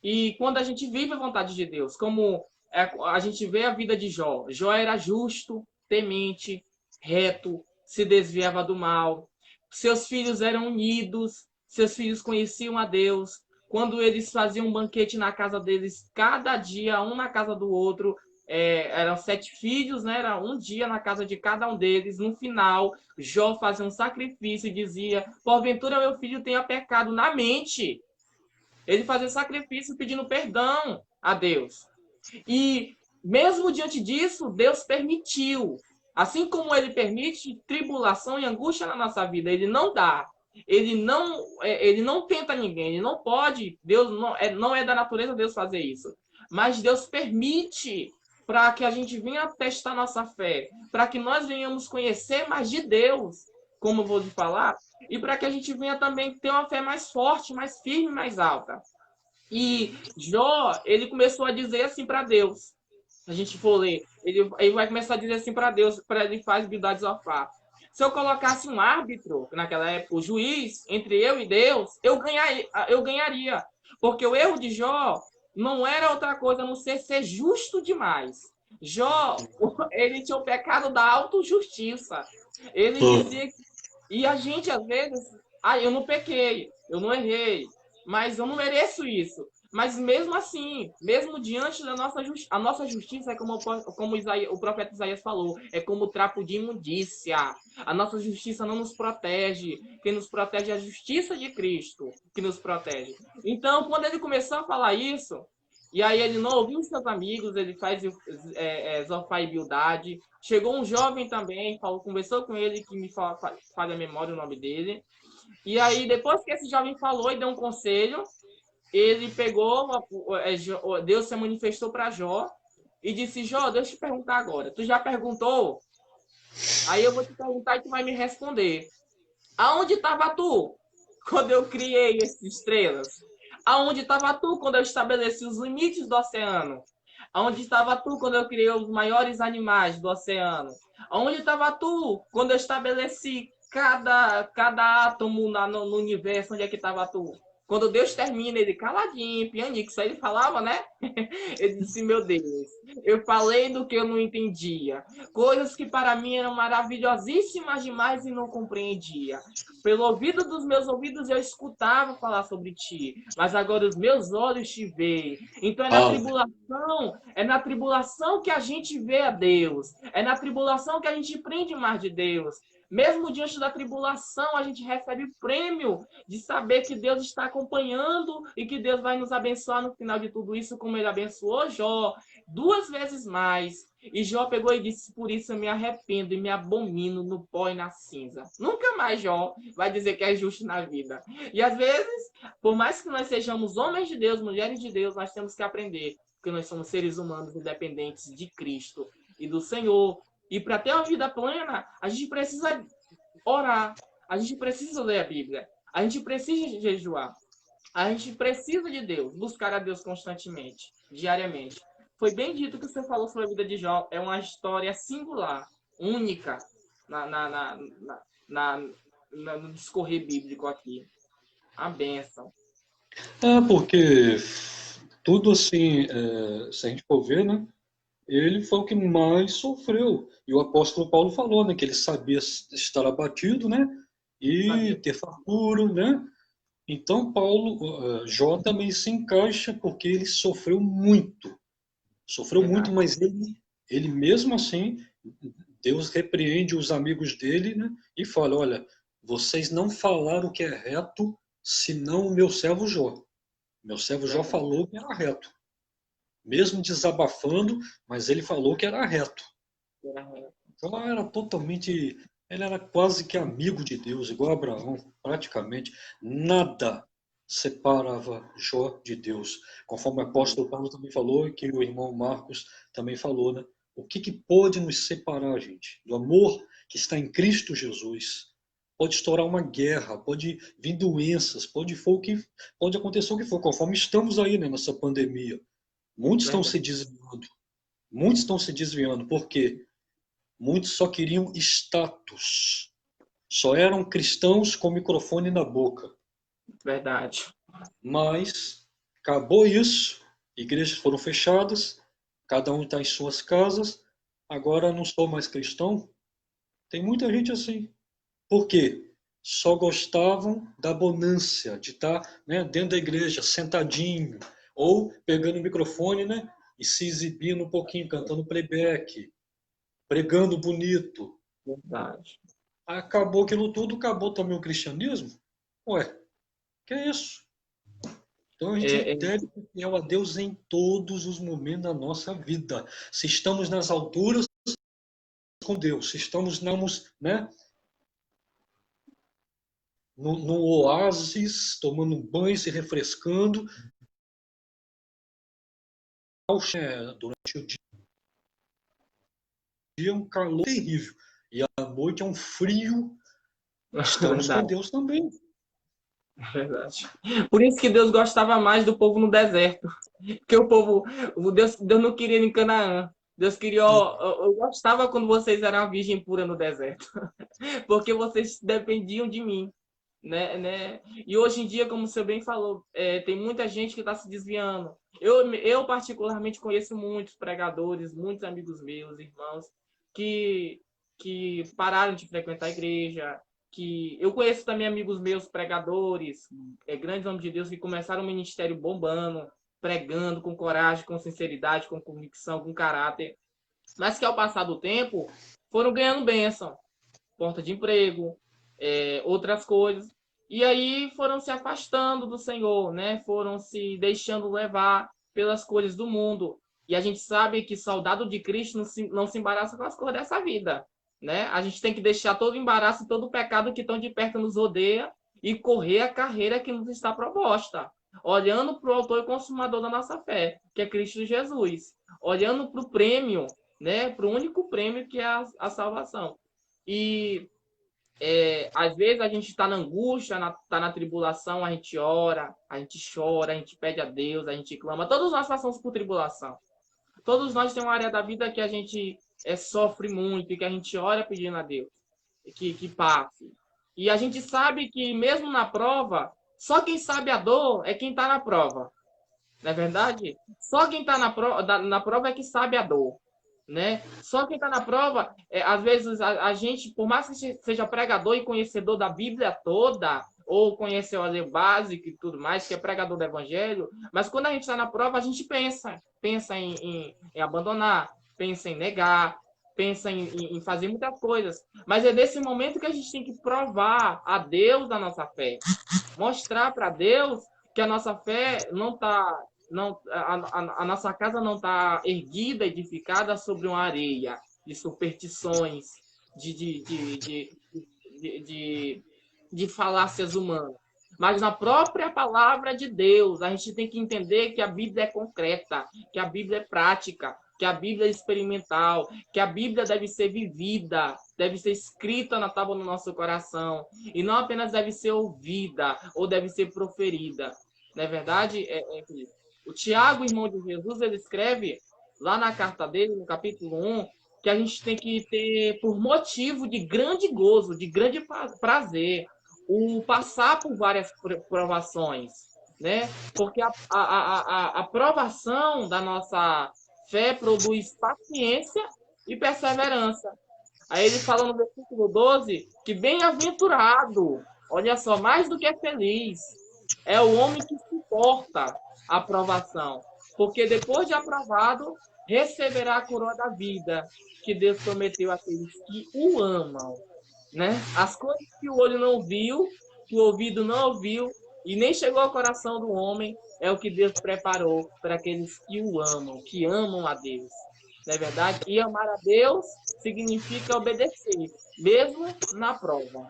E quando a gente vive a vontade de Deus, como a gente vê a vida de Jó, Jó era justo, temente, reto, se desviava do mal. Seus filhos eram unidos, seus filhos conheciam a Deus. Quando eles faziam um banquete na casa deles, cada dia, um na casa do outro, eram 7 filhos, né? Era um dia na casa de cada um deles. No final, Jó fazia um sacrifício e dizia: porventura meu filho tenha pecado na mente. Ele fazia sacrifício pedindo perdão a Deus. E mesmo diante disso, Deus permitiu. Assim como ele permite tribulação e angústia na nossa vida, ele não dá. Ele não tenta ninguém, ele não pode. Deus não é da natureza Deus fazer isso. Mas Deus permite para que a gente venha testar nossa fé, para que nós venhamos conhecer mais de Deus, como eu vou te falar, e para que a gente venha também ter uma fé mais forte, mais firme, mais alta. E Jó, ele começou a dizer assim para Deus. Se a gente for ler, ele vai começar a dizer assim para Deus, para ele faz Bildad Zofar. Se eu colocasse um árbitro, naquela época, o juiz, entre eu e Deus, eu ganharia. Porque o erro de Jó não era outra coisa a não ser justo demais. Jó, ele tinha o pecado da autojustiça. Ele dizia que... E a gente, às vezes, eu não pequei, eu não errei, mas eu não mereço isso. Mas mesmo assim, mesmo diante da a nossa justiça é como o profeta Isaías falou, é como trapo de imundícia. A nossa justiça não nos protege. Quem nos protege é a justiça de Cristo que nos protege. Então, quando ele começou a falar isso, e aí ele não ouviu os seus amigos, ele faz Zofar e Bildade. Chegou um jovem também, conversou com ele, que me falha a memória o nome dele. E aí, depois que esse jovem falou e deu um conselho, ele pegou, Deus se manifestou para Jó e disse: Jó, deixa eu te perguntar agora. Tu já perguntou? Aí eu vou te perguntar e tu vai me responder. Aonde estava tu quando eu criei essas estrelas? Aonde estava tu quando eu estabeleci os limites do oceano? Aonde estava tu quando eu criei os maiores animais do oceano? Aonde estava tu quando eu estabeleci cada átomo no universo? Onde é que estava tu? Quando Deus termina, ele caladinho, pianinho, que só ele falava, né? Ele disse: meu Deus, eu falei do que eu não entendia. Coisas que para mim eram maravilhosíssimas demais e não compreendia. Pelo ouvido dos meus ouvidos eu escutava falar sobre ti, mas agora os meus olhos te veem. Então é na tribulação que a gente vê a Deus. É na tribulação que a gente aprende mais de Deus. Mesmo diante da tribulação, a gente recebe o prêmio de saber que Deus está acompanhando e que Deus vai nos abençoar no final de tudo isso, como ele abençoou Jó 2 vezes mais. E Jó pegou e disse: por isso eu me arrependo e me abomino no pó e na cinza. Nunca mais Jó vai dizer que é justo na vida. E às vezes, por mais que nós sejamos homens de Deus, mulheres de Deus, nós temos que aprender, porque nós somos seres humanos independentes de Cristo e do Senhor. E para ter uma vida plena, a gente precisa orar, a gente precisa ler a Bíblia, a gente precisa jejuar, a gente precisa de Deus, buscar a Deus constantemente, diariamente. Foi bem dito que você falou sobre a vida de Jó, é uma história singular, única no discorrer bíblico aqui. A bênção. Porque tudo assim, se a gente for ver, né? Ele foi o que mais sofreu. E o apóstolo Paulo falou, né, que ele sabia estar abatido, né, e Sabia. ter fartura, né? Então Jó também se encaixa porque ele sofreu muito, Verdade. mas ele mesmo assim, Deus repreende os amigos dele, né, e fala, olha, vocês não falaram o que é reto, senão o meu servo Jó. Meu servo Jó Verdade. falou que era reto, mesmo desabafando, mas ele falou que era reto. Jó era totalmente. Ele era quase que amigo de Deus, igual Abraão, praticamente. Nada separava Jó de Deus. Conforme o apóstolo Paulo também falou, e que o irmão Marcos também falou, né? O que pode nos separar, gente? Do amor que está em Cristo Jesus. Pode estourar uma guerra, pode vir doenças, pode acontecer o que for, conforme estamos aí, né, nessa pandemia. Muitos estão se Verdade. desviando. Muitos estão se desviando. Por quê? Muitos só queriam status. Só eram cristãos com microfone na boca. Verdade. Mas acabou isso. Igrejas foram fechadas. Cada um está em suas casas. Agora não sou mais cristão. Tem muita gente assim. Por quê? Só gostavam da bonância, de estar, né, dentro da igreja, sentadinho, ou pegando o microfone, né, e se exibindo um pouquinho, cantando playback, pregando bonito. Verdade. Acabou aquilo tudo, acabou também o cristianismo? Ué, que é isso? Então a gente É, é, deve ser fiel a Deus em todos os momentos da nossa vida. Se estamos nas alturas, com Deus. Se estamos, né, no oásis, tomando um banho, se refrescando, durante o dia é um calor terrível e à noite é um frio, estamos com verdade. Deus também. Verdade. Por isso que Deus gostava mais do povo no deserto. Porque Deus não queria em Canaã. Deus queria, eu gostava quando vocês eram a virgem pura no deserto. Porque vocês dependiam de mim. Né? E hoje em dia, como você bem falou, tem muita gente que está se desviando. Eu particularmente conheço muitos pregadores, muitos amigos meus, irmãos, que, que pararam de frequentar a igreja. Que eu conheço também amigos meus pregadores, grandes homens de Deus que começaram o ministério bombando, pregando com coragem, com sinceridade, com convicção, com caráter, mas que ao passar do tempo foram ganhando bênção, porta de emprego, outras coisas. E aí foram se afastando do Senhor, né? Foram se deixando levar pelas coisas do mundo. E a gente sabe que soldado de Cristo não se embaraça com as coisas dessa vida, né? A gente tem que deixar todo o embaraço e todo o pecado que tão de perto nos rodeia e correr a carreira que nos está proposta, olhando para o autor e consumador da nossa fé, que é Cristo Jesus, olhando para o prêmio, né? Para o único prêmio que é a salvação. E às vezes a gente está na angústia, está na tribulação, a gente ora, a gente chora, a gente pede a Deus, a gente clama. Todos nós passamos por tribulação. Todos nós temos uma área da vida que a gente sofre muito e que a gente ora pedindo a Deus que passe. E a gente sabe que mesmo na prova, só quem sabe a dor é quem está na prova. Não é verdade? Só quem está na prova é que sabe a dor. Né? Só quem está na prova, às vezes a gente, por mais que seja pregador e conhecedor da Bíblia toda, ou conhecer a lei básica e tudo mais, que é pregador do Evangelho, mas quando a gente está na prova, a gente pensa em abandonar, pensa em negar, pensa em fazer muitas coisas. Mas é nesse momento que a gente tem que provar a Deus da nossa fé, mostrar para Deus que a nossa fé não está não, a nossa casa não está erguida, edificada sobre uma areia de superstições, de, de, de, de, de falácias humanas. Mas na própria palavra de Deus, a gente tem que entender que a Bíblia é concreta, que a Bíblia é prática, que a Bíblia é experimental, que a Bíblia deve ser vivida, deve ser escrita na tábua do nosso coração, e não apenas deve ser ouvida ou deve ser proferida. Não é verdade, Felipe? O Tiago, irmão de Jesus, ele escreve lá na carta dele, no capítulo 1, que a gente tem que ter, por motivo de grande gozo, de grande prazer, o passar por várias provações. né? Porque a provação da nossa fé produz paciência e perseverança. Aí ele fala no versículo 12 que bem-aventurado, olha só, mais do que feliz, é o homem que suporta a provação, porque depois de aprovado, receberá a coroa da vida que Deus prometeu àqueles que o amam, né? As coisas que o olho não viu, que o ouvido não ouviu e nem chegou ao coração do homem, é o que Deus preparou para aqueles que o amam, que amam a Deus. Não é verdade? E amar a Deus significa obedecer, mesmo na prova.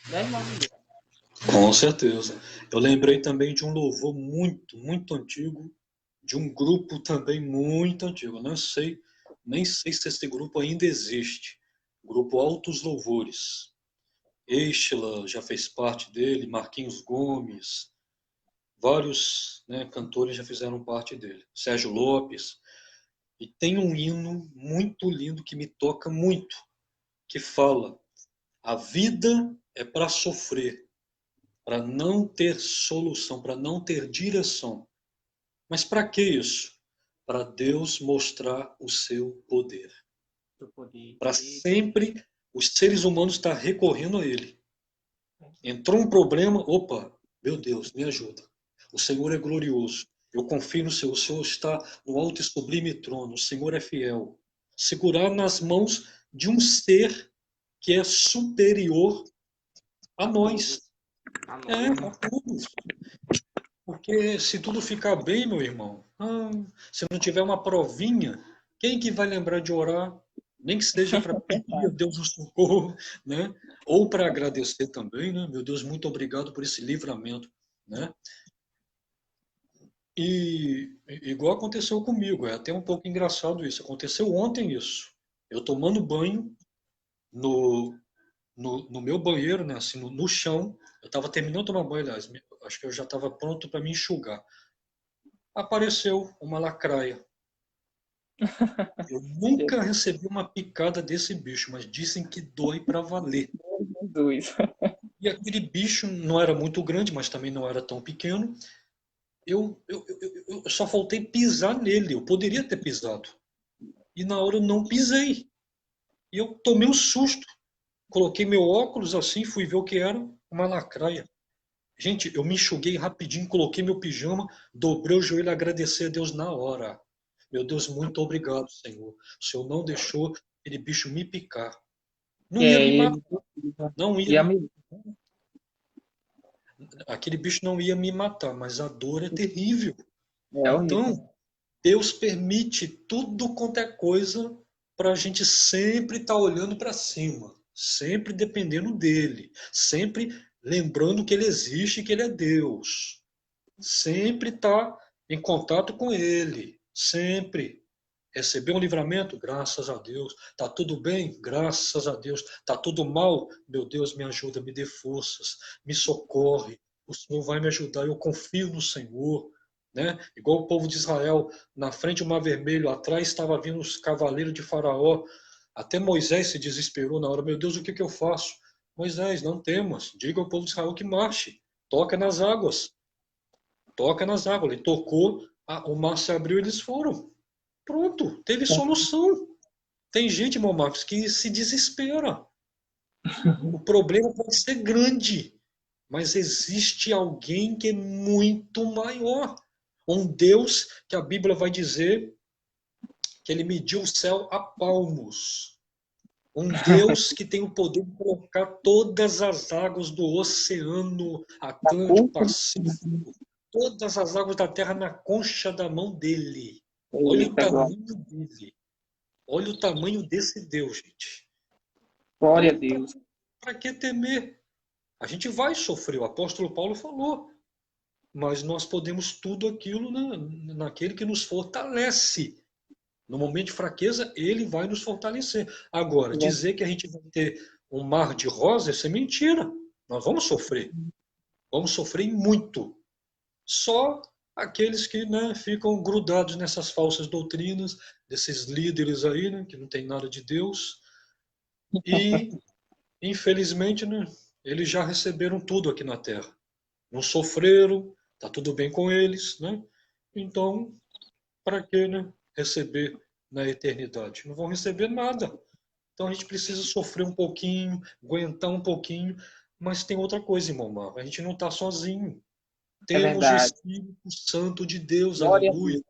Né, irmão? Com certeza. Eu lembrei também de um louvor muito, muito antigo, de um grupo também muito antigo. Não sei, nem sei se esse grupo ainda existe. Grupo Altos Louvores. Estela já fez parte dele, Marquinhos Gomes, vários, né, cantores já fizeram parte dele. Sérgio Lopes. E tem um hino muito lindo que me toca muito, que fala: a vida é para sofrer, para não ter solução, para não ter direção. Mas para que isso? Para Deus mostrar o seu poder. Para sempre os seres humanos estar recorrendo a Ele. Entrou um problema, opa, meu Deus, me ajuda. O Senhor é glorioso. Eu confio no Senhor. O Senhor está no alto e sublime trono. O Senhor é fiel. Segurar nas mãos de um ser que é superior a nós. A todos. Porque se tudo ficar bem, meu irmão, se não tiver uma provinha, quem que vai lembrar de orar? Nem que seja para pedir a Deus o socorro, né? Ou para agradecer também, né? Meu Deus, muito obrigado por esse livramento, né? E igual aconteceu comigo, é até um pouco engraçado isso. Aconteceu ontem isso. Eu tomando banho no, no meu banheiro, né? Assim, no chão. Eu estava terminando de tomar banho, aliás, acho que eu já estava pronto para me enxugar. Apareceu uma lacraia. Eu nunca recebi uma picada desse bicho, mas dizem que dói para valer. Jesus. E aquele bicho não era muito grande, mas também não era tão pequeno. Eu só faltei pisar nele. Eu poderia ter pisado. E na hora eu não pisei. E eu tomei um susto. Coloquei meu óculos assim, fui ver o que era, uma lacraia. Gente, eu me enxuguei rapidinho, coloquei meu pijama, dobrei o joelho e agradeci a Deus na hora. Meu Deus, muito obrigado, Senhor. O Senhor não deixou aquele bicho me picar. Não ia me matar, Ele não e a ia. Aquele bicho não ia me matar, mas a dor é terrível. é horrível. Então, Deus permite tudo quanto é coisa para a gente sempre estar olhando para cima, sempre dependendo dele, sempre lembrando que ele existe e que ele é Deus. Sempre estar em contato com ele, sempre. Recebeu um livramento? Graças a Deus. Tá tudo bem? Graças a Deus. Tá tudo mal? Meu Deus, me ajuda, me dê forças, me socorre. O Senhor vai me ajudar. Eu confio no Senhor, né? Igual o povo de Israel, na frente o Mar Vermelho, atrás estava vindo os cavaleiros de Faraó. Até Moisés se desesperou na hora. Meu Deus, o que que eu faço? Moisés, não temas. Diga ao povo de Israel que marche. Toca nas águas. Toca nas águas. Ele tocou, o mar se abriu e eles foram. Pronto, teve solução. Tem gente, irmão Marcos, que se desespera. O problema pode ser grande, mas existe alguém que é muito maior. Um Deus que a Bíblia vai dizer que ele mediu o céu a palmos. Um Deus que tem o poder de colocar todas as águas do oceano Atlântico, Pacífico, todas as águas da terra na concha da mão dele. Olha o Eita, glória. tamanho dele. Olha o tamanho desse Deus, gente. Glória a Então, Deus. para que temer? A gente vai sofrer, o apóstolo Paulo falou, mas nós podemos tudo aquilo naquele que nos fortalece. No momento de fraqueza, ele vai nos fortalecer. Agora, dizer que a gente vai ter um mar de rosas, isso é mentira. Nós vamos sofrer. Vamos sofrer muito. Só aqueles que, né, ficam grudados nessas falsas doutrinas, desses líderes aí, né, que não tem nada de Deus. E, infelizmente, né, eles já receberam tudo aqui na Terra. Não sofreram, Tá tudo bem com eles, né? Então, para que, né, receber na eternidade? Não vão receber nada. Então a gente precisa sofrer um pouquinho, aguentar um pouquinho, mas tem outra coisa, irmão Marco, a gente não está sozinho. É Temos o verdade. Espírito Santo de Deus, Glória a aleluia. Deus.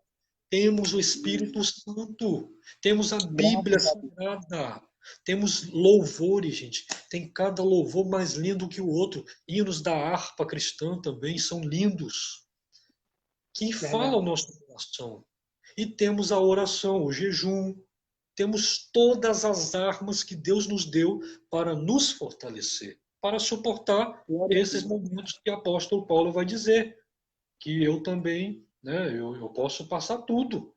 Temos o Espírito Santo, temos a Bíblia Graças a Deus. Sagrada, temos louvores, gente. Tem cada louvor mais lindo que o outro. Hinos da harpa cristã também são lindos, que fala o Verdade. nosso coração. E temos a oração, o jejum, temos todas as armas que Deus nos deu para nos fortalecer, para suportar Glória a esses Deus. momentos que o apóstolo Paulo vai dizer, que eu também, né, eu posso passar tudo.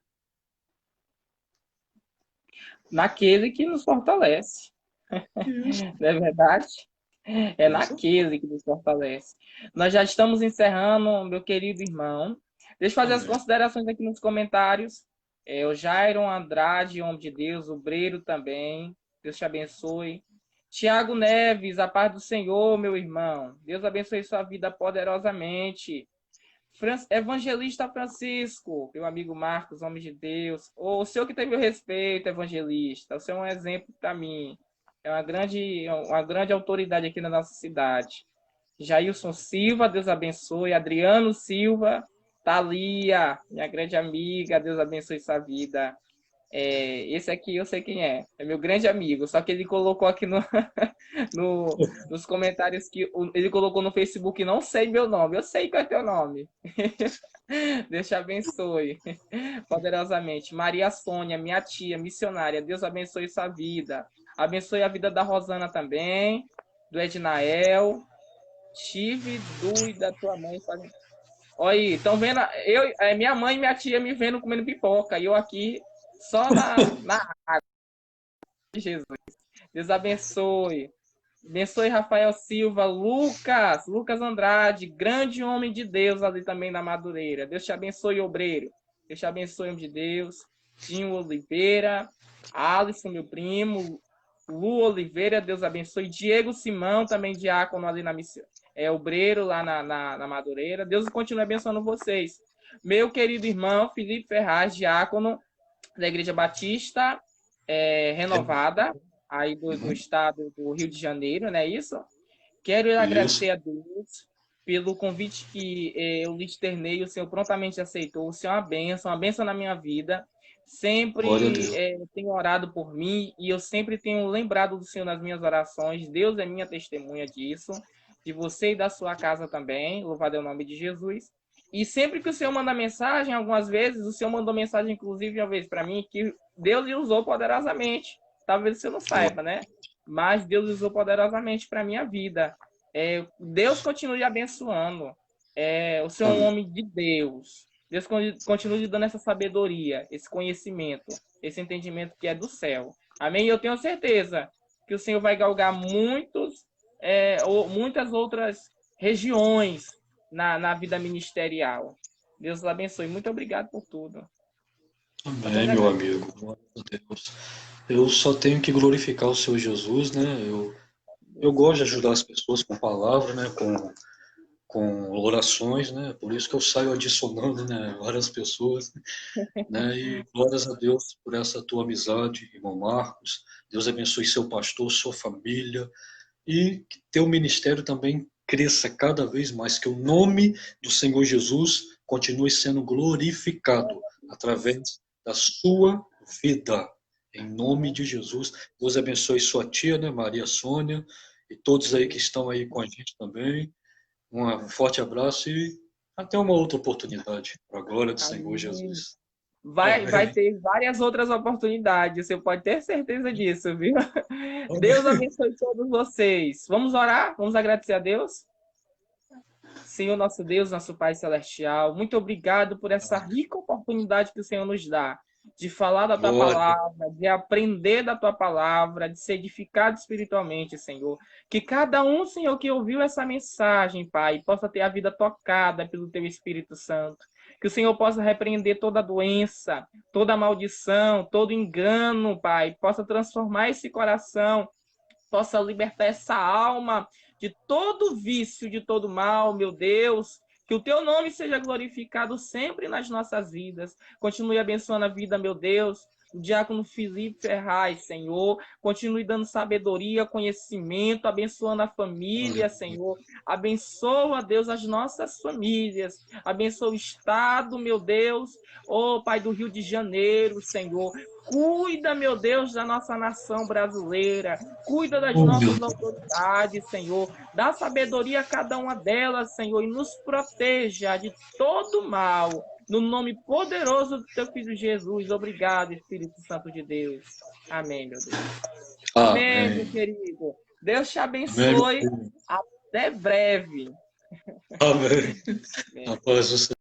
Naquele que nos fortalece. Isso, Não é verdade? É isso. naquele que nos fortalece. Nós já estamos encerrando, meu querido irmão. Deixa eu fazer as Amém. considerações aqui nos comentários. O Jairon Andrade, homem de Deus, o Breiro também. Deus te abençoe. Tiago Neves, a paz do Senhor, meu irmão. Deus abençoe sua vida poderosamente. Evangelista Francisco, meu amigo Marcos, homem de Deus. O senhor que teve o respeito, evangelista. O senhor é um exemplo para mim. É uma grande autoridade aqui na nossa cidade. Jailson Silva, Deus abençoe. Adriano Silva, Thalia, minha grande amiga, Deus abençoe sua vida. Esse aqui eu sei quem é meu grande amigo, só que ele colocou aqui nos comentários que ele colocou no Facebook, não sei meu nome, eu sei qual é teu nome. Deus te abençoe poderosamente. Maria Sônia, minha tia, missionária, Deus abençoe sua vida. Abençoe a vida da Rosana também, do Ednael. Tive dúvida, tua mãe fazendo. Olha aí, estão vendo? Minha mãe e minha tia me vendo comendo pipoca, e eu aqui só na de Jesus. Deus abençoe. Abençoe Rafael Silva, Lucas Andrade, grande homem de Deus ali também na Madureira. Deus te abençoe, obreiro. Deus te abençoe, homem de Deus. Dinho Oliveira, Alisson, meu primo, Lu Oliveira, Deus abençoe. Diego Simão, também diácono ali na missão. Obreiro lá na Madureira. Deus continue abençoando vocês. Meu querido irmão Felipe Ferraz, diácono da Igreja Batista Renovada, aí do estado do Rio de Janeiro, não é isso? Quero Isso. agradecer a Deus pelo convite que eu lhe externei, o Senhor prontamente aceitou. O Senhor é uma bênção na minha vida. Glória a Sempre Deus. tem orado por mim e eu sempre tenho lembrado do Senhor nas minhas orações. Deus é minha testemunha disso, de você e da sua casa também. Louvado é o nome de Jesus. E sempre que o Senhor manda mensagem, algumas vezes, o Senhor mandou mensagem, inclusive, uma vez para mim, que Deus lhe usou poderosamente. Talvez você não saiba, né? Mas Deus usou poderosamente para a minha vida. Deus continue abençoando. O Senhor é um Amém. homem de Deus. Deus continue lhe dando essa sabedoria, esse conhecimento, esse entendimento que é do céu. Amém? E eu tenho certeza que o Senhor vai galgar muitas outras regiões na vida ministerial. Deus o abençoe. Muito obrigado por tudo. Amém, Apenas meu agradeço. amigo. Glória a Deus. Eu só tenho que glorificar o Senhor Jesus, né? Eu gosto de ajudar as pessoas com palavra, né? Com orações, né? Por isso que eu saio adicionando, né? Várias pessoas, né? E glórias a Deus por essa tua amizade, irmão Marcos. Deus abençoe seu pastor, sua família e que teu ministério também cresça cada vez mais, que o nome do Senhor Jesus continue sendo glorificado através da sua vida. Em nome de Jesus, Deus abençoe sua tia, né, Maria Sônia, e todos aí que estão aí com a gente também. Um forte abraço e até uma outra oportunidade, para a glória do Senhor Amém. Jesus. Vai Amém. ter várias outras oportunidades, você pode ter certeza disso, viu? Deus abençoe todos vocês. Vamos orar? Vamos agradecer a Deus? Senhor nosso Deus, nosso Pai Celestial, muito obrigado por essa rica oportunidade que o Senhor nos dá de falar da Tua Glória. palavra, de aprender da Tua palavra, de ser edificado espiritualmente, Senhor. Que cada um, Senhor, que ouviu essa mensagem, Pai, possa ter a vida tocada pelo Teu Espírito Santo. Que o Senhor possa repreender toda doença, toda maldição, todo engano, Pai. Possa transformar esse coração, possa libertar essa alma de todo vício, de todo mal, meu Deus, Que o teu nome seja glorificado sempre nas nossas vidas. Continue abençoando a vida, meu Deus, o diácono Felipe Ferraz, Senhor. Continue dando sabedoria, conhecimento, abençoando a família, Senhor. Abençoa, Deus, as nossas famílias. Abençoa o Estado, meu Deus. Oh, Pai do Rio de Janeiro, Senhor. Cuida, meu Deus, da nossa nação brasileira. Cuida das nossas autoridades, Senhor. Dá sabedoria a cada uma delas, Senhor, e nos proteja de todo mal. No nome poderoso do teu Filho Jesus. Obrigado, Espírito Santo de Deus. Amém, meu Deus. Amém, meu querido. Deus te abençoe. Amém. Até breve. Amém. Amém. A paz do Senhor.